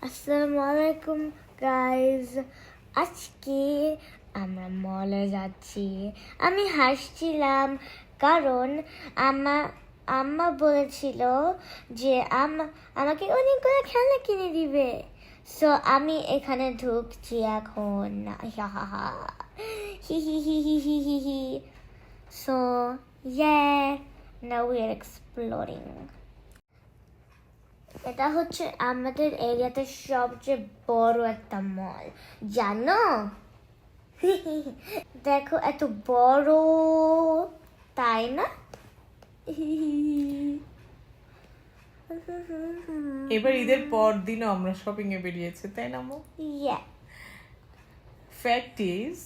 আসসালামু আলাইকুম গাইজ। আজকে আমরা মলে যাচ্ছি। আমি হাসছিলাম কারণ আম্মা বলেছিল যে আমাকে অনেকগুলো খেলনা কিনে দিবে। সো আমি এখানে ঢুকছি এখন। হি হি হি হি হি হি হি। So now we are exploring. এটা হচ্ছে আমাদের এরিয়াতে সবচেয়ে বড় একটা মল, জানো? দেখো এত বড়, তাই না? এবার ঈদের পর দিনও আমরা শপিং এ বেরিয়েছি, তাই না? ফ্যাক্ট ইজ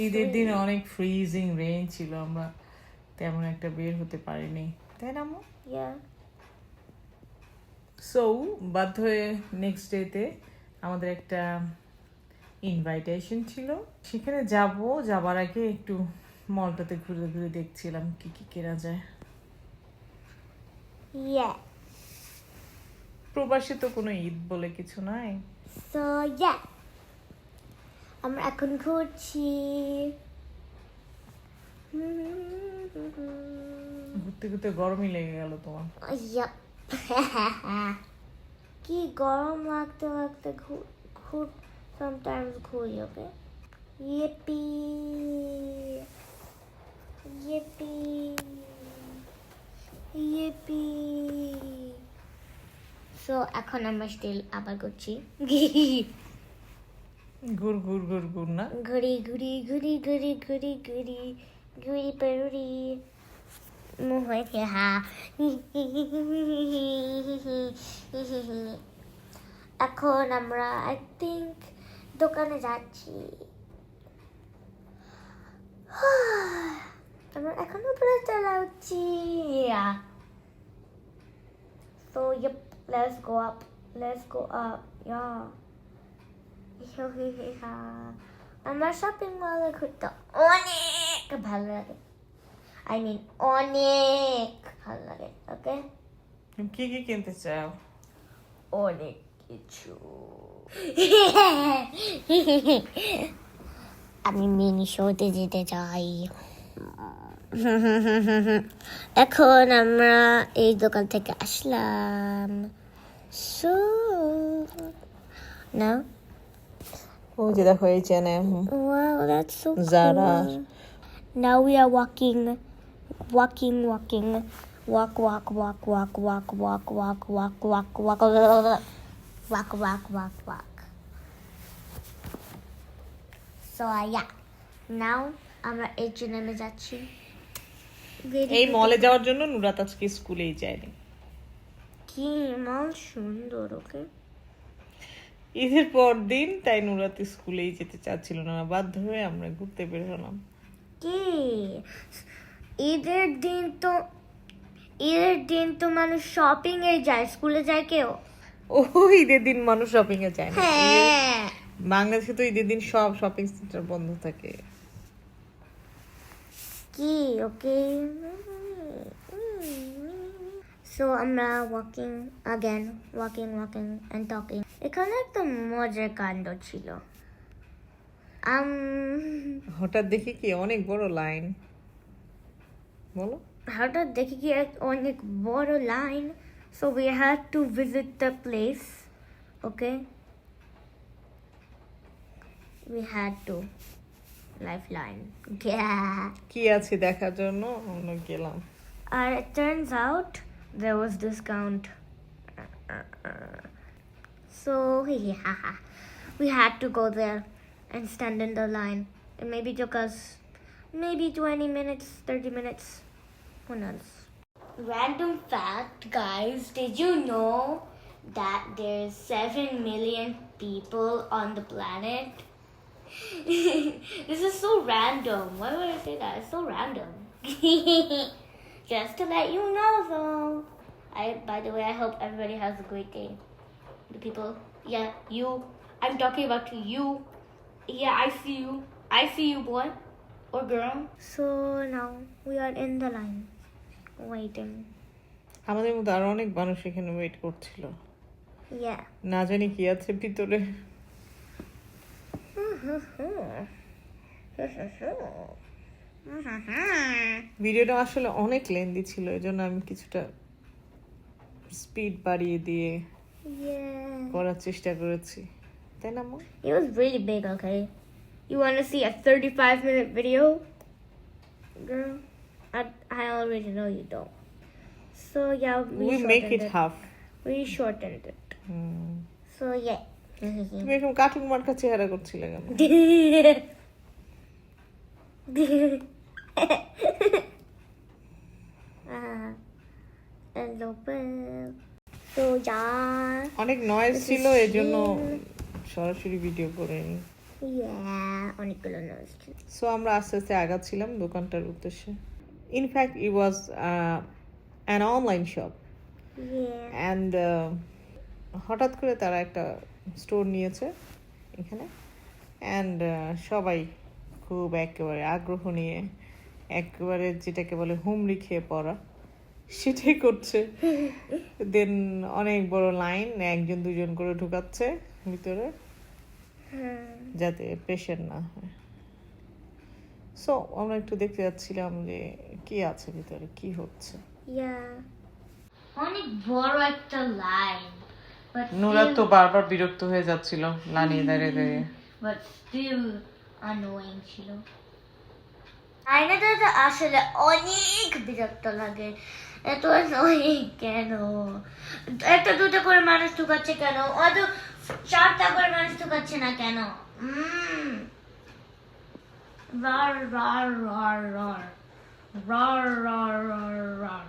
ঈদের দিন অনেক ফ্রিজিং রেইন ছিল, আমরা তেমন একটা বের হতে পারিনি, তাই না? সো বাধ্য হয়ে নেক্সট ডেতে আমাদের একটা ইনভাইটেশন ছিল, সেখানে যাবার আগে একটু মলটাতে ঘুরে ঘুরে দেখছিলাম কি কি কেনা যায়। প্রবাসী তো কোনো ঈদ বলে কিছু নাই। সো আমরা এখন ঘুরছি। ঘুরতে ঘুরতে গরমই লেগে গেল তোমার। কি গরম লাগতে লাগতে ঘুর sometimes ঘুরি, ওকে? yippee. সো এখন আমরা স্টিল আবার করছি। ঘুর ঘুর ঘুর ঘুর না, ঘুরি ঘুরি ঘুরি ঘুরি ঘুরি ঘুরি ঘুরি পেরুরি এখন আমরা আই থিঙ্ক দোকানে যাচ্ছি। আমরা এখন উপরে চালাচ্ছি। So yep, let's go up. আমার শপিং মলে ঘুরতে অনেক ভালো লাগে। অনেক ভালো লাগে। ওকে, কি কি কিনতে চাও? অনেক কিছু। আমি মিনি শোতে যেতে চাই। এখন আমরা এই দোকান থেকে আসলাম। সো নাও, ওই যে দেখো এই channel wow, that's so Zara. cool. Now we are walking. Walk. So now আমরা H&M এ যাচ্ছি। এই মলে যাওয়ার জন্য নুরাত আজকে স্কুলেই যায়নি। কি মল সুন্দর, ওকে? ঈদের পর দিন তাই নুরাত স্কুলেই যেতে চাচ্ছিল না, বাধ্য হয়ে আমরা ঘুরতে বের হলাম। কি ঈদের দিন তো মানুষ শপিং এ যায়, স্কুলে যায় কেউ? ও, ঈদের দিন মানুষ শপিং এ যায় না। হ্যাঁ, বাংলাদেশে তো ঈদের দিন সব শপিং সেন্টার বন্ধ থাকে। কি ওকে? সো আমরা ওয়াকিং এন্ড টকিং। এখানে একটা মজার কাণ্ড ছিল। হঠাৎ দেখি কি অনেক বড় লাইন। বলো। হঠাৎ দেখি কি অনেক বড় line. So we had to visit the place, okay? We had to lifeline. কি আছে দেখার জন্য আমরা গেলাম। And it turns out there was discount. So we had to go there and stand in the line. It maybe took us maybe 20 minutes, 30 minutes. Who knows? Random fact, guys. Did you know that there's 7 million people on the planet? This is so random. Why would I say that? It's so random. Just to let you know, though. By the way, I hope everybody has a great day. The people, you. I'm talking about you. Yeah, I see you. I see you, boy or girl. So now we are in the line, waiting. আমাদের মধ্যে আরো অনেক মানুষ এখানে wait করছিল। Yeah. না জানি কি আছে ভিতরে। ভিডিওটা আসলে অনেক লেন্দি ছিল, এজন্য আমি কিছুটা স্পিড বাড়িয়ে দিয়ে Yeah. করার চেষ্টা করেছি, তাই না মা? It was really big, okay? You want to see a 35-minute video? Girl, I already know you don't. So, yeah, We make it half. We shortened it. So, yeah. তুমি এরকম কার্টুন মার্কা চেহারা করছিলে কেন? And open. So, yeah. অনেক noise ছিল, এজন্য সরাসরি ভিডিও করিনি। Yeah, অনেকগুলো নয়েজ ছিল। সো আমরা আস্তে আস্তে আগাচ্ছিলাম দোকানটার উদ্দেশ্যে। In fact it was an online shop, Yeah. And হঠাৎ করে তারা একটা স্টোর নিয়েছে এখানে, অ্যান্ড সবাই খুব একেবারে আগ্রহ নিয়ে একেবারে যেটাকে বলে হুমড়ি খেয়ে পড়া সেটাই করছে। দেন অনেক বড় লাইন, একজন দুজন করে ঢুকাচ্ছে ভিতরে যাতে প্রেশার না হয়। সো আমরা একটু দেখতে যাচ্ছিলাম যে কি আছে ভিতরে, কি হচ্ছে। Yeah. অনেক বড় একটা লাইন। নুরা তো বারবার বিরক্ত হয়ে যাচ্ছিল লাইনে দাঁড়িয়ে দাঁড়িয়ে। But still annoying ছিল। লাইনে দাঁড়াতে আসলে অনেক বিরক্ত লাগে। এত annoying কেন? একটা দুটো করে মানুষ ঢুকাচ্ছে কেন? অত 4টা করে মানুষ ঢুকাচ্ছে না কেন? রার রার রার রার রার রার রার রার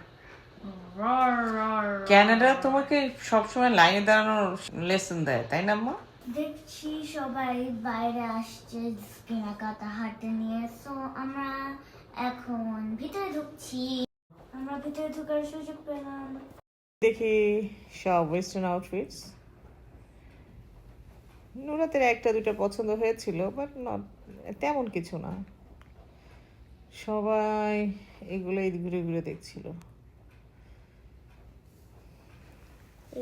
রার রার। ক্যানাডা তোমাকে সবসময় লাইনে দাঁড়ানোর লেসন দেয়, তাই না মা? দেখছি সবাই বাইরে আসছে কেনাকাটা হাতে নিয়ে, সো আমরা এখন ভিতরে ঢুকছি। আমরা ভিতরে ঢোকার সুযোগ পেলাম। দেখি সব ওয়েস্টার্ন আউটফিটস। নুরাতের একটা দুটো পছন্দ হয়েছিল, বাট নট তেমন কিছু না। সবাই এগুলোই ঘুরে ঘুরে দেখছিল।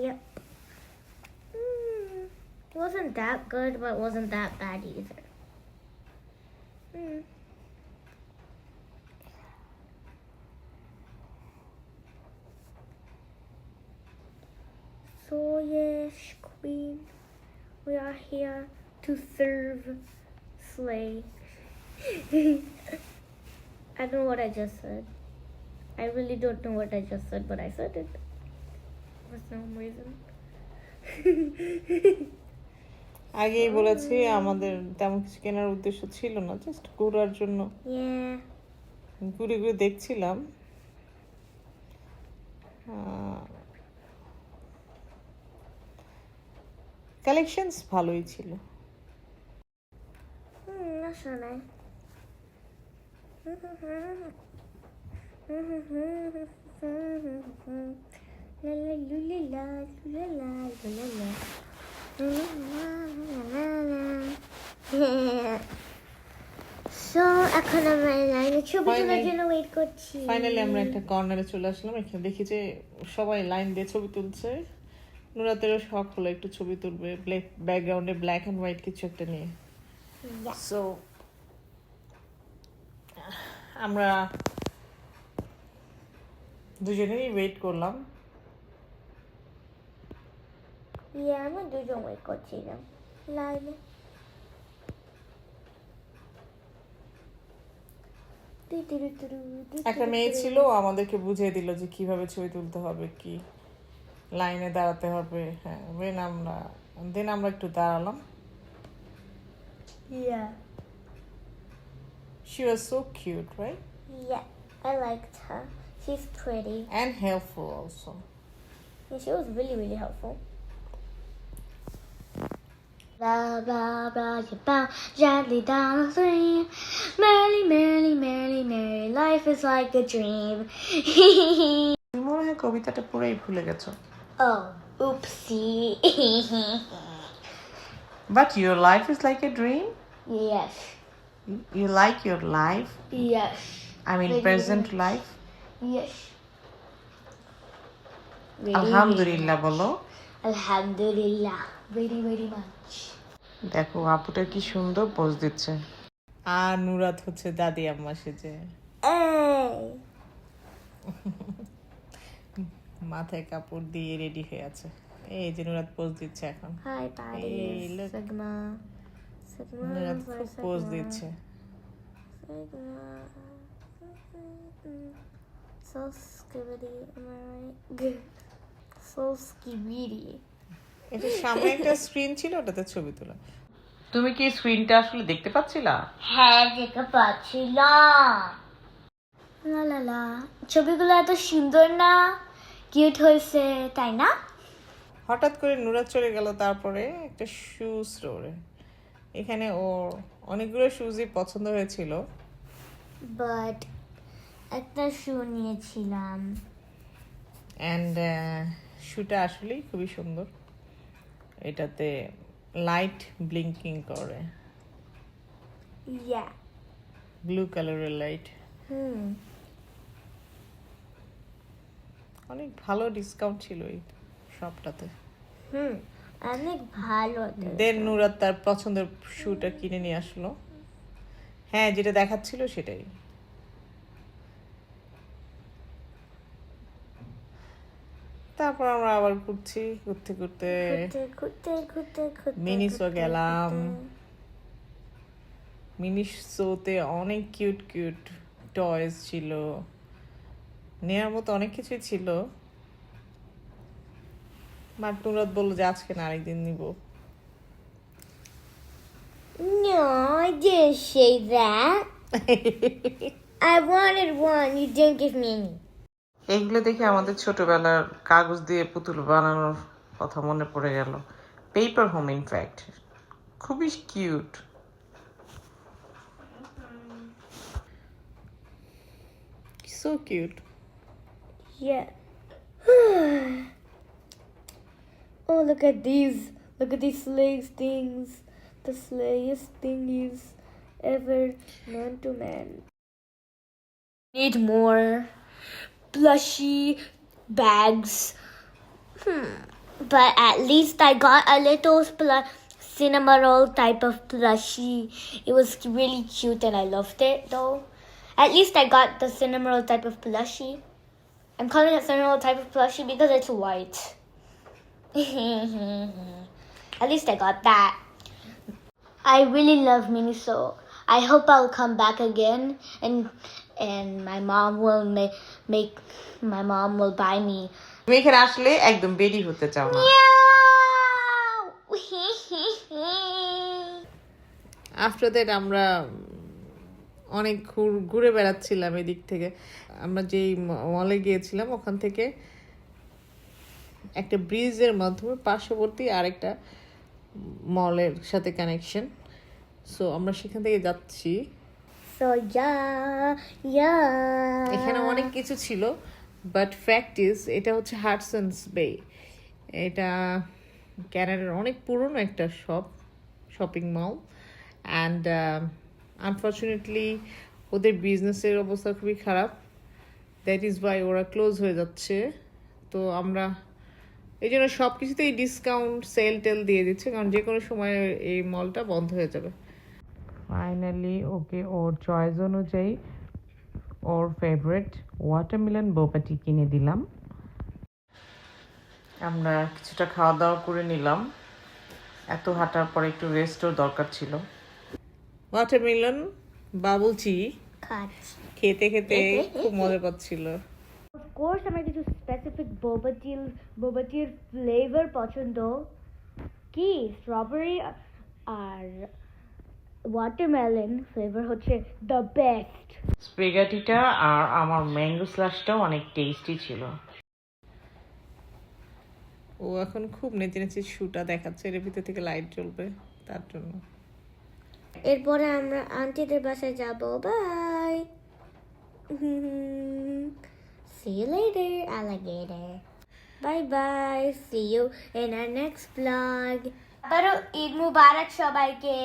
Yep. Wasn't that good, but wasn't that bad either. So yes, Queen, we are here to serve, slay. I don't know what I just said. I really don't know what I just said, but I said it for some reason. আগেই বলেছি আমাদের তেমন কিছু কেনার উদ্দেশ্য ছিল না, just ঘোরার জন্য Yeah. ঘুরে ঘুরে দেখছিলাম। কালেকশনস ভালোই ছিল। That's so nice. La la la la la la la la. So এখন আমরা লাইনে ছবি তোলার জন্য ওয়েট করছি। ফাইনালি আমরা একটা কর্নারে চলে আসলাম। এখানে দেখি যে সবাই লাইন দিয়ে ছবি তুলছে। নুরাতেরও শখ হলো একটু ছবি তুলবে, ব্ল্যাক ব্যাকগ্রাউন্ডে ব্ল্যাক অ্যান্ড হোয়াইট কিছু একটা নিয়ে। সো আমরা দুজনেই ওয়েট করলাম। আমরা দুজন ওয়েট করছিলাম লাইনে। একটা মেয়ে ছিল, আমাদেরকে বুঝিয়ে দিল যে কিভাবে ছবি তুলতে হবে, কি লাইনে দাঁড়াতে হবে। হ্যাঁ, দেন আমরা একটু দাঁড়ালাম। Yeah. She was so cute, right? Yeah, I liked her. She's pretty. And helpful also. Yeah, she was really, really helpful. Blah, blah, blah, you bow gently down the stream. Merrily, merrily, merrily, merrily, life is like a dream. তুমি মনে হয় কবিতাটা পুরাই ভুলে গেছো। Oh, oopsie. But your life is like a dream? Yes. You like your life? Yes. I mean, Really, present really. life? Yes. Really, Alhamdulillah, bolo. Alhamdulillah. Very, very much. দেখো আপুটা কি সুন্দর পোজ দিচ্ছে। আর নুরাত হচ্ছে দাদি আম্মা সেজে Hey. মাথায় কাপড় দিয়ে রেডি হয়ে আছে। এই যে নুরাত পোজ দিচ্ছে এখন। Hi, Patty. Hey, look. Sigma. Sigma. নুরাত for খুব পোজ Sigma. দিচ্ছে। Sigma. So skibidi, am I right? So skibidi. এটা সামনে একটা স্ক্রিন ছিল, ওটাতে ছবি তোলা। তুমি কি স্ক্রিনটা আসলে দেখতে পাচ্ছিলা? হ্যাঁ, দেখতে পাচ্ছিলাম। লা লা লা, ছবিগুলো এত সুন্দর না, কিউট হয়েছে, তাই না? হঠাৎ করে নুরাত চলে গেল, তারপরে একটা শু স্টোরে। এখানে ওর অনেকগুলো শুজই পছন্দ হয়েছিল, বাট একটা শু নিয়েছিলাম। অ্যান্ড শুটা আসলেই খুবই সুন্দর। এটাতে লাইট ব্লিঙ্কিং করে, ইয়া। ব্লু কালারের লাইট। হুম। অনেক ভালো ডিসকাউন্ট ছিল এই শপটাতে। অনেক ভালো। দেন নুরাত তার পছন্দের শুটা কিনে নিয়ে আসলো। হ্যাঁ, যেটা দেখাচ্ছিল সেটাই। তারপর আমরা আবার ঘুরছি, ঘুরতে ঘুরতে মিনিসো গেলাম। মিনিসোতে অনেক কিউট কিউট টয়েস ছিল, নেওয়ার মতো অনেক কিছুই ছিল। বাট নুরাত বললো যে আজকে না, আরেকদিন নিব। No, I didn't say that. I wanted one. You didn't give me any. এইগুলো দেখে আমাদের ছোটবেলার কাগজ দিয়ে পুতুল বানানোর কথা মনে পড়ে গেল। পেপার হোম ইনফ্যাক্ট, খুবই cute. So cute. Yeah. Oh, look at these. Look at these slaves things. The slayest thingies ever known to man. Need more plushy bags. But at least I got a little cinema roll type of plushie. It was really cute and I loved it though. At least I got the cinema roll type of plushie. I'm calling it cinema roll type of plushie because it's white. At least I got that. I really love Miniso. I hope I'll come back again and my mom will my mom will buy me. তুমি এখানে আসলে একদম বেরি হতে চাও না। After that আমরা অনেক ঘুরে বেড়াচ্ছিলাম এদিক থেকে। আমরা যেই মলে গিয়েছিলাম ওখান থেকে একটা ব্রিজের মাধ্যমে পার্শ্ববর্তী আরেকটা মলের সাথে কানেকশন। সো আমরা সেখান থেকে যাচ্ছি। So yeah. এখানে অনেক কিছু ছিল, বাট ফ্যাক্ট ইজ এটা হচ্ছে হাডসনস বে। এটা ক্যানাডার অনেক পুরনো একটা শপিং মল, অ্যান্ড আনফর্চুনেটলি ওদের বিজনেসের অবস্থা খুবই খারাপ। দ্যাট ইজ ওয়াই ওরা ক্লোজ হয়ে যাচ্ছে। তো আমরা এই জন্য সব কিছুতেই ডিসকাউন্ট সেল টেল দিয়ে দিচ্ছে, কারণ যে কোনো সময় এই মলটা বন্ধ হয়ে যাবে। ফাইনালি ওকে ওর চয়েস অনুযায়ী ওর ফেভারিট ওয়াটারমেলন বোবাটি কিনে দিলাম। আমরা কিছুটা খাওয়া দাওয়া করে নিলাম, এত হাঁটার পরে একটু রেস্টও দরকার ছিল। ওয়াটারমেলন বাবুচি খেতে খেতে খুব মজা পাচ্ছিল। Of course, আমার কিছু স্পেসিফিক boba tea ফ্লেভার পছন্দ। কি স্ট্রবেরি আর ওয়াটারমেলন ফ্লেভার হচ্ছে দ্য বেস্ট। স্পেগাটিটা আর আমার ম্যাঙ্গো স্ল্যাশটাও অনেক টেস্টি ছিল। ও এখন খুব নেচে নেচে শুটা দেখাচ্ছে, এর ভিতর থেকে লাইট জ্বলবে তার জন্য। এরপরে আমরা আন্টিদের বাসায় যাব। By. See you later, alligator. Bye bye. See you in our next vlog. আবারও ঈদ মুবারক সবাইকে।